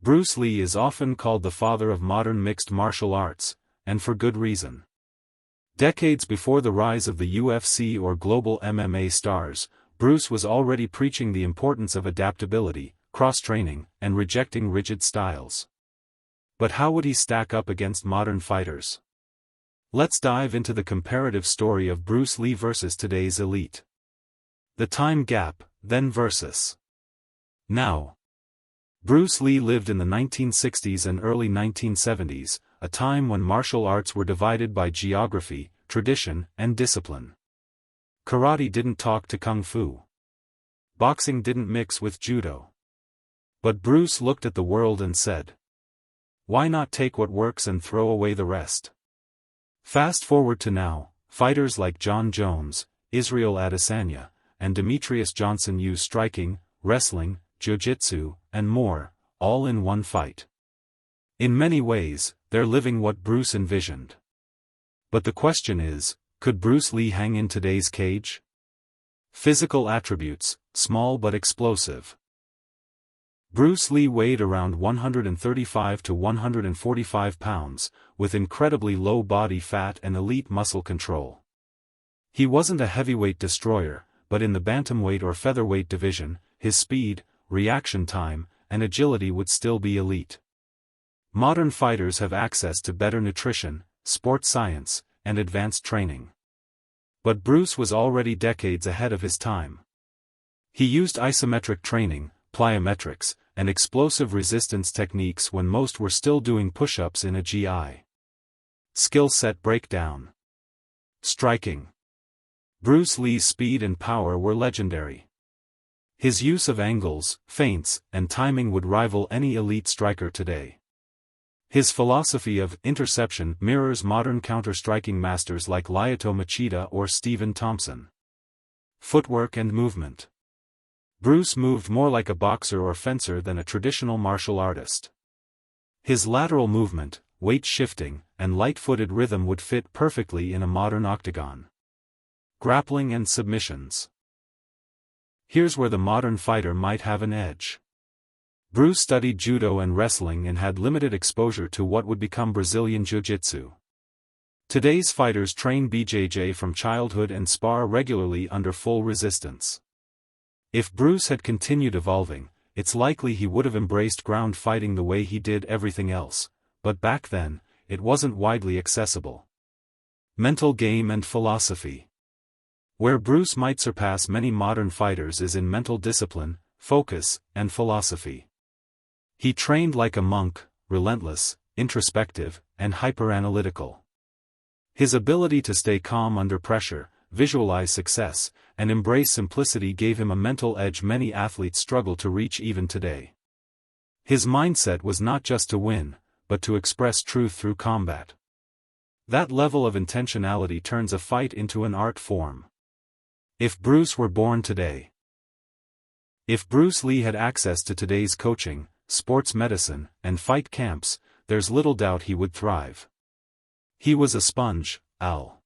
Bruce Lee is often called the father of modern mixed martial arts, and for good reason. Decades before the rise of the UFC or global MMA stars, Bruce was already preaching the importance of adaptability, cross-training, and rejecting rigid styles. But how would he stack up against modern fighters? Let's dive into the comparative story of Bruce Lee versus today's elite. The time gap, then versus now. Bruce Lee lived in the 1960s and early 1970s, a time when martial arts were divided by geography, tradition, and discipline. Karate didn't talk to kung fu. Boxing didn't mix with judo. But Bruce looked at the world and said, "Why not take what works and throw away the rest?" Fast forward to now, fighters like Jon Jones, Israel Adesanya, and Demetrius Johnson use striking, wrestling, jiu-jitsu, and more, all in one fight. In many ways, they're living what Bruce envisioned. But the question is, could Bruce Lee hang in today's cage? Physical attributes, small but explosive. Bruce Lee weighed around 135 to 145 pounds, with incredibly low body fat and elite muscle control. He wasn't a heavyweight destroyer, but in the bantamweight or featherweight division, his speed, reaction time, and agility would still be elite. Modern fighters have access to better nutrition, sports science, and advanced training. But Bruce was already decades ahead of his time. He used isometric training, plyometrics, and explosive resistance techniques when most were still doing push-ups in a GI. Skill set breakdown. Striking. Bruce Lee's speed and power were legendary. His use of angles, feints, and timing would rival any elite striker today. His philosophy of interception mirrors modern counter-striking masters like Lyoto Machida or Stephen Thompson. Footwork and movement. Bruce moved more like a boxer or fencer than a traditional martial artist. His lateral movement, weight shifting, and light-footed rhythm would fit perfectly in a modern octagon. Grappling and submissions. Here's where the modern fighter might have an edge. Bruce studied judo and wrestling and had limited exposure to what would become Brazilian jiu-jitsu. Today's fighters train BJJ from childhood and spar regularly under full resistance. If Bruce had continued evolving, it's likely he would have embraced ground fighting the way he did everything else, but back then, it wasn't widely accessible. Mental game and philosophy. Where Bruce might surpass many modern fighters is in mental discipline, focus, and philosophy. He trained like a monk, relentless, introspective, and hyper-analytical. His ability to stay calm under pressure, visualize success, and embrace simplicity gave him a mental edge many athletes struggle to reach even today. His mindset was not just to win, but to express truth through combat. That level of intentionality turns a fight into an art form. If Bruce were born today. If Bruce Lee had access to today's coaching, sports medicine, and fight camps, there's little doubt he would thrive. He was a sponge, Al.